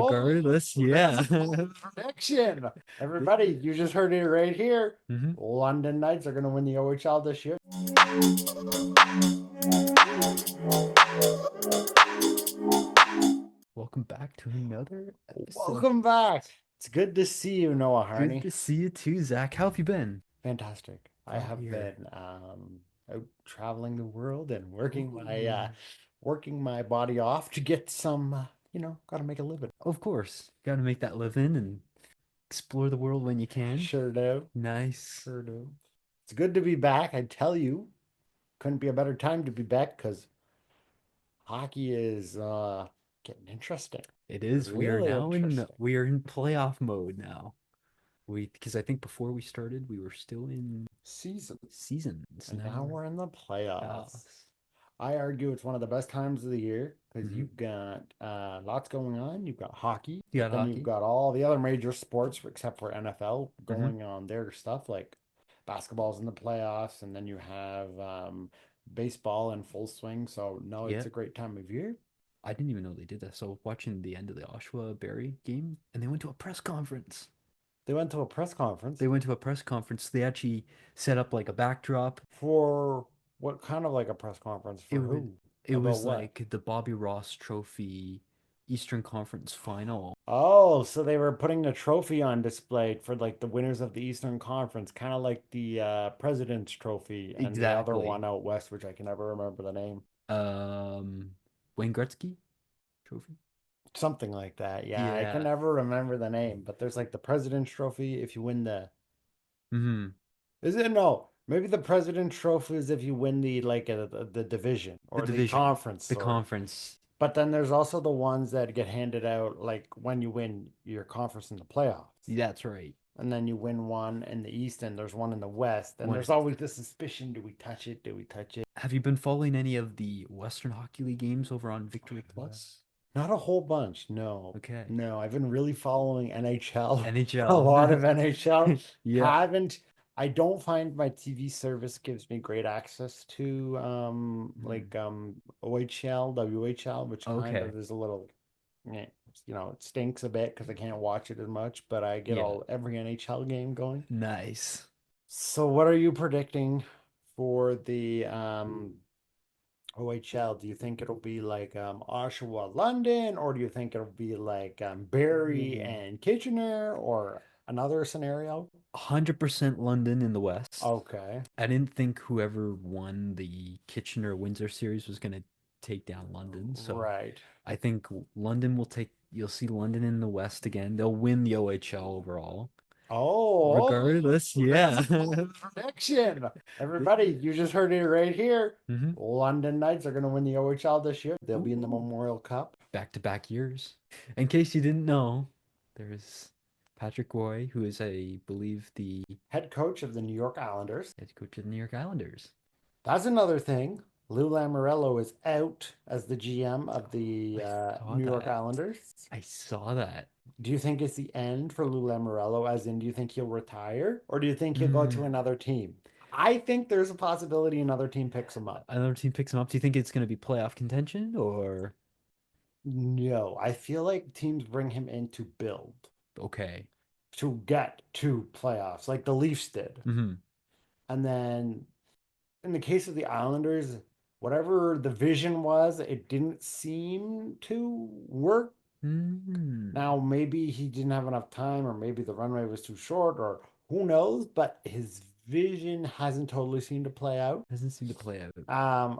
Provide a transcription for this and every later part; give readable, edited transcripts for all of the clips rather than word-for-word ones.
regardless, yeah. Prediction. Everybody, you just heard it right here. Mhm. London Knights are going to win the OHL this year. Welcome back to another episode. Welcome back. It's good to see you, Noah Good Harney. to see you too, Zach. How have you been? Fantastic. I Glad to have hear. been out traveling the world and working my body off to get some, got to make a living. Of course, got to make that living and explore the world when you can. Sure do. Nice. Sure do. It's good to be back. I tell you, couldn't be a better time to be back because hockey is getting interesting. It is. We are Really now interesting. we are in playoff mode now. Because I think before we started, we were still in Season. seasons. And now we're in the playoffs. playoffs. I argue it's one of the best times of the year because Mhm. you've got lots going on. You've got hockey, You got then hockey. you've got all the other major sports except for NFL Mhm. going on their stuff, like basketball's in the playoffs, and then you have baseball in full swing. So no, it's Yeah. a great time of year. I didn't even know they did that. So watching the end of the Oshawa Berry game, and they went to a press conference. They went to a press conference They went to a press conference. They actually set up like a backdrop. for what kind of like a press conference It for was who? it About was what? like the Bobby Ross Trophy Eastern Conference Final. Oh, so they were putting the trophy on display for like the winners of the Eastern Conference, kind of like the President's Trophy and the other Exactly. one out west, which I can never remember the name. Um, Wayne Gretzky Trophy. Something like that. Yeah, I can Yeah. never remember the name, but there's like the President's Trophy if you win the. Hmm. Is it no? Maybe the President's Trophy is if you win the like the division The or the division, conference the or. conference. But then there's also the ones that get handed out like when you win your conference in the playoffs. That's right. And then you win one in the East and there's one in the West. And One. there's always the suspicion, do we touch it? Do we touch it? Have you been following any of the Western Hockey League games over on Victory Plus? Not a whole bunch, no. Okay. No, I've been really following NHL, a lot of NHL. NHL. Yeah. Haven't I don't find my TV service gives me great access to Mhm. OHL, WHL, which kind Okay. of is a little it stinks a bit because I can't watch it as much, but I get Yeah. all every NHL game going. Nice. So what are you predicting for the OHL? Do you think it'll be like Oshawa, London, or do you think it'll be like Barrie Ooh. and Kitchener, or another scenario? 100% London in the West. Okay, I didn't think whoever won the Kitchener-Windsor series was going to take down London. So right. I think London will take, you'll see London in the West again. They'll win the OHL overall. Oh, Regardless, yeah. prediction. Everybody, you just heard it right here. Hmm. London Knights are going to win the OHL this year. They'll be in the Ooh. Memorial Cup. Back-to-back years. In case you didn't know, there's Patrick Roy, who is, I believe, the Head coach of the New York Islanders. head coach of the New York Islanders. That's another thing. Lou Lamoriello is out as the GM of the I saw New York that. Islanders. I saw that. Do you think it's the end for Lou Lamoriello, as in, do you think he'll retire, or do you think he'll go Mm. to another team? I think there's a possibility another team picks him up. Another team picks him up. Do you think it's going to be playoff contention or No, I feel like teams bring him in to build, okay? to get to playoffs, like the Leafs did. Hmm. And then in the case of the Islanders, whatever the vision was, it didn't seem to work. Mm. Now, maybe he didn't have enough time, or maybe the runway was too short, or who knows, but his vision hasn't totally seemed to play out. Doesn't seem to play out.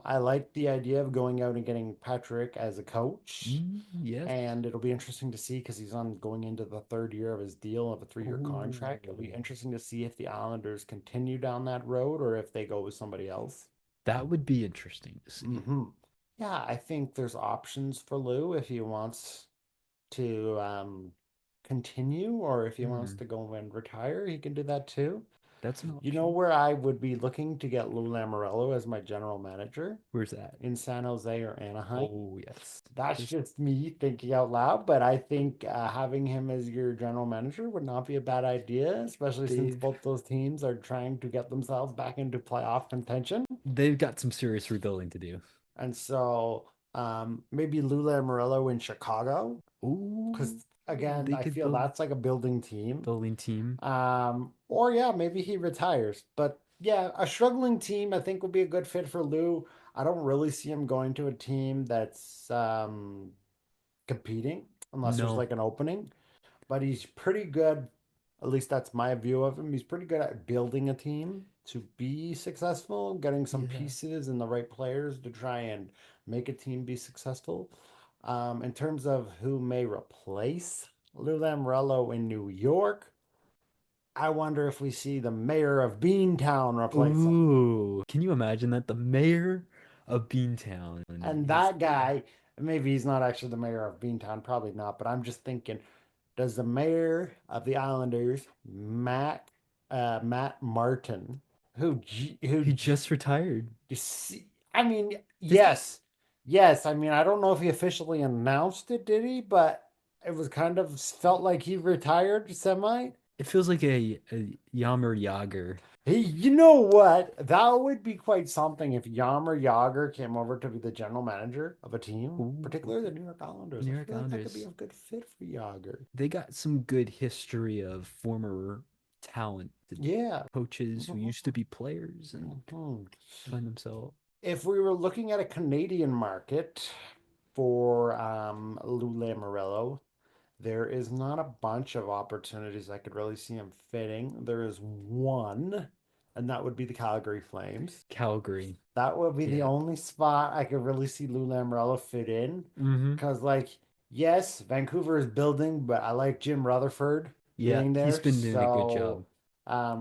I like the idea of going out and getting Patrick as a coach, Yes. and it'll be interesting to see because he's on going into the third year of his deal of a 3-year contract. It'll be Oh, interesting to see if the Islanders continue down that road or if they go with somebody else. that would be interesting to see. Hmm. Yeah, I think there's options for Lou if he wants to continue or if he wants Hmm. to go and retire, he can do that too. That's an You know option. where I would be looking to get Lou Lamoriello as my general manager? Where's that? In San Jose or Anaheim. Oh, yes. That's There's, just me thinking out loud, but I think having him as your general manager would not be a bad idea, especially since they've both those teams are trying to get themselves back into playoff contention. they've got some serious rebuilding to do. And so maybe Lula Morello in Chicago, because Ooh. Again, They I could feel build that's like a building team. building team. Or yeah, maybe he retires. But yeah, a struggling team I think would be a good fit for Lou. I don't really see him going to a team that's competing unless there's No. like an opening. But he's pretty good. At least that's my view of him. He's pretty good at building a team to be successful, getting some Yeah. pieces and the right players to try and make a team be successful. In terms of who may replace Lou Lamoriello in New York, I wonder if we see the mayor of Beantown replace him. Ooh. Can you imagine that? The mayor of Beantown And is that guy, maybe he's not actually the mayor of Beantown, probably not, but I'm just thinking, does the mayor of the Islanders, Matt Martin, who he just retired. you see, I mean, This yes, yes. I mean, I don't know if he officially announced it, did he? But it was kind of felt like he retired semi. it feels like a Yammer Yager. Hey, you know what? That would be quite something if Yammer Yager came over to be the general manager of a team, Ooh. particularly the New York Islanders. New I York feel like that could be Islanders. a good fit for Yager. They got some good history of former talented Yeah. coaches who Mhm, used to be players and mhm. find themselves. If we were looking at a Canadian market for Lou Lamoriello, there is not a bunch of opportunities I could really see him fitting. There is one, and that would be the Calgary Flames. Calgary. That would be the Yeah. only spot I could really see Lou Lamoriello fit in. Mm-hmm. Because, like, yes, Vancouver is building, but I like Jim Rutherford Yeah, being he's there. been doing a good So job.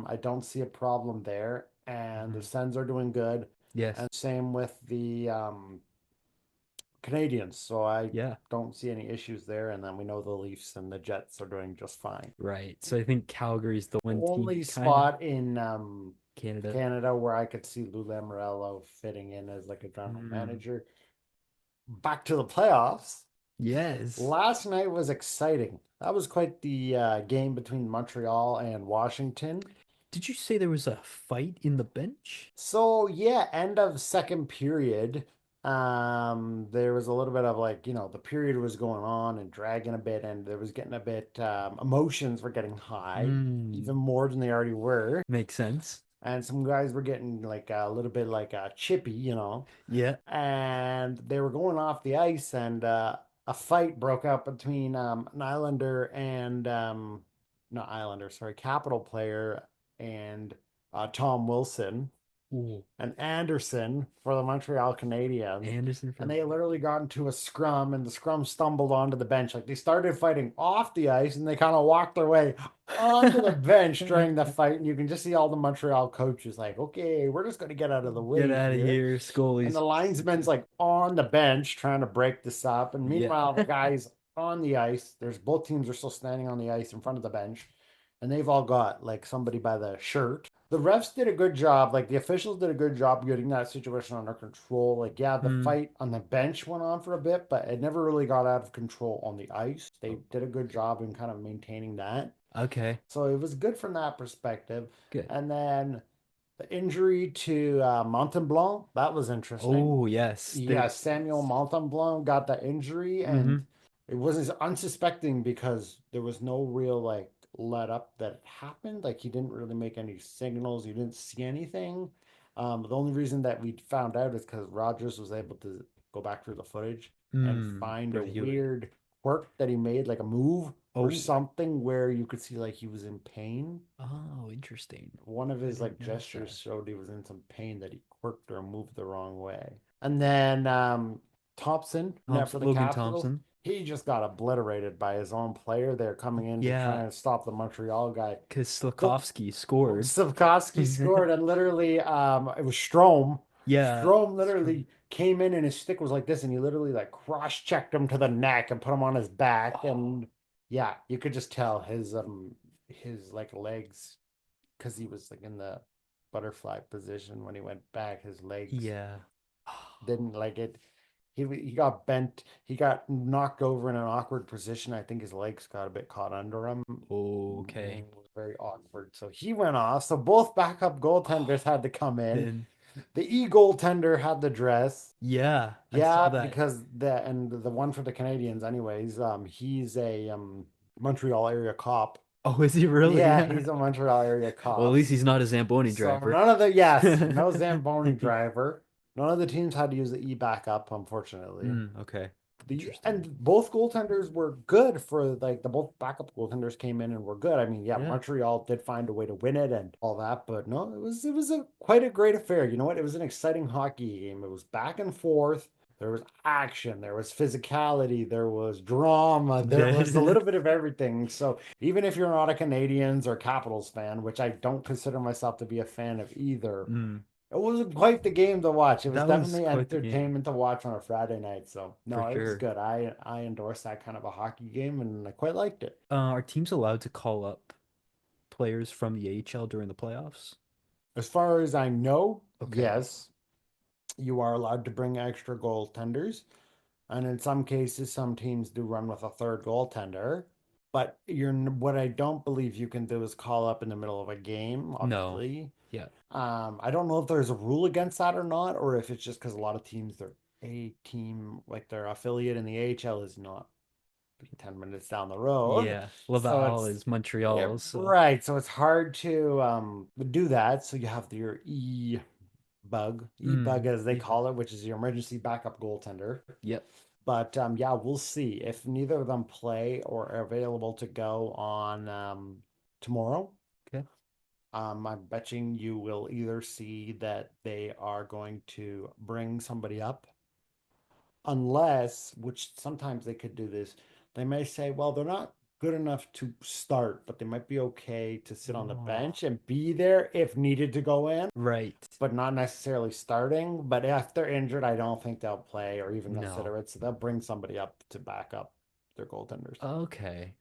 I don't see a problem there. And the Mhm. Sens are doing good. Yes. And same with the Canadians. So I Yeah. don't see any issues there. And then we know the Leafs and the Jets are doing just fine. Right. So I think Calgary's the one team Only kind of spot in Canada. Canada where I could see Lou Lamoriello fitting in as like a general Mm. manager. Back to the playoffs. Yes. Last night was exciting. That was quite the game between Montreal and Washington. Did you say there was a fight in the bench? So yeah, end of second period. There was a little bit of like, the period was going on and dragging a bit, and there was getting a bit emotions were getting high, Mm. even more than they already were. Makes sense. And some guys were getting like a little bit like chippy. Yeah. And they were going off the ice, and a fight broke out between an Islander and not Islander, sorry, Capital player and Tom Wilson Ooh. and Anderson for the Montreal Canadiens. Anderson And for they literally got into a scrum, and the scrum stumbled onto the bench. Like they started fighting off the ice, and they kind of walked their way onto the bench during the fight. And you can just see all the Montreal coaches like, okay, we're just going to get out of the Get way out of here. here, And the Scully's. linesman's like on the bench trying to break this up. And Yeah. meanwhile, the guys on the ice, there's both teams are still standing on the ice in front of the bench. And they've all got like somebody by the shirt. The refs did a good job. Like the officials did a good job getting that situation under control. Like, yeah, the Hmm. fight on the bench went on for a bit, but it never really got out of control on the ice. They did a good job in kind of maintaining that. Okay. So it was good from that perspective. Good. And then the injury to Montalban, that was interesting. Oh, yes. Yeah, There. Samuel Montalban got that injury, and Mm-hmm. it wasn't unsuspecting because there was no real like let up that it happened. Like he didn't really make any signals. You didn't see anything. The only reason that we found out is because Rogers was able to go back through the footage and find a Review it. weird quirk that he made, like a move or Oh. something where you could see like he was in pain. Oh, interesting. One of I his like didn't notice gestures that. showed he was in some pain that he quirked or moved the wrong way. And then Thompson, net for Thompson, the Logan Capitals, Thompson. he just got obliterated by his own player there coming in to try Yeah, and stop the Montreal guy. because The Slavkovsky scored. Savkovsky scored, and literally it was Strom. Yeah, Strom Strom. literally came in and his stick was like this, and he literally like cross-checked him to the neck and put him on his back. Oh, And yeah, you could just tell his like legs because he was like in the butterfly position when he went back. His legs yeah. didn't like it. He got bent. He got knocked over in an awkward position. I think his legs got a bit caught under him. Okay. It was very awkward. So he went off. So both backup goaltenders Oh, had to come in. then The E goaltender had the dress. yeah, I Yeah, saw that. because the one for the Canadians, anyways. He's a Montreal area cop. Oh, is he really? Yeah, Yeah. he's a Montreal area Well, at cop. least he's not a Zamboni So driver. none of the yes, no Zamboni driver. None of the teams had to use the E backup, unfortunately. Okay. The Interesting. and both goaltenders were good for like the both backup goaltenders came in and were good. I mean, yeah, Yeah. Montreal did find a way to win it and all that, but no, it was a quite a great affair. You know what? It was an exciting hockey game. It was back and forth. There was action, there was physicality, there was drama, there was a little bit of everything. So even if you're not a Canadians or Capitals fan, which I don't consider myself to be a fan of either, Mm, it was quite the game to watch. It was that was definitely quite the game, entertainment to watch on a Friday night. So for no, it was sure. good. I endorse that kind of a hockey game, and I quite liked it. Are teams allowed to call up players from the AHL during the playoffs? As far as I know, Okay. yes, you are allowed to bring extra goaltenders, and in some cases, some teams do run with a third goaltender. But you're what I don't believe you can do is call up in the middle of a game, No. obviously. Yeah. I don't know if there's a rule against that or not, or if it's just because a lot of teams, their A team, like their affiliate in the AHL, is not 10 minutes down the road. Yeah. So Laval it's, is yeah, Montreal, so right. So it's hard to do that. So you have your E bug as they yeah. call it, which is your emergency backup goaltender. Yep. But yeah, we'll see if neither of them play or are available to go on tomorrow. Okay. I'm betting you will either see that they are going to bring somebody up, unless, which sometimes they could do this, they may say, well, they're not good enough to start, but they might be okay to sit on the Oh, bench and be there if needed to go in, right. but not necessarily starting. But if they're injured, I don't think they'll play or even No. consider it. So they'll bring somebody up to back up their goaltenders. Okay.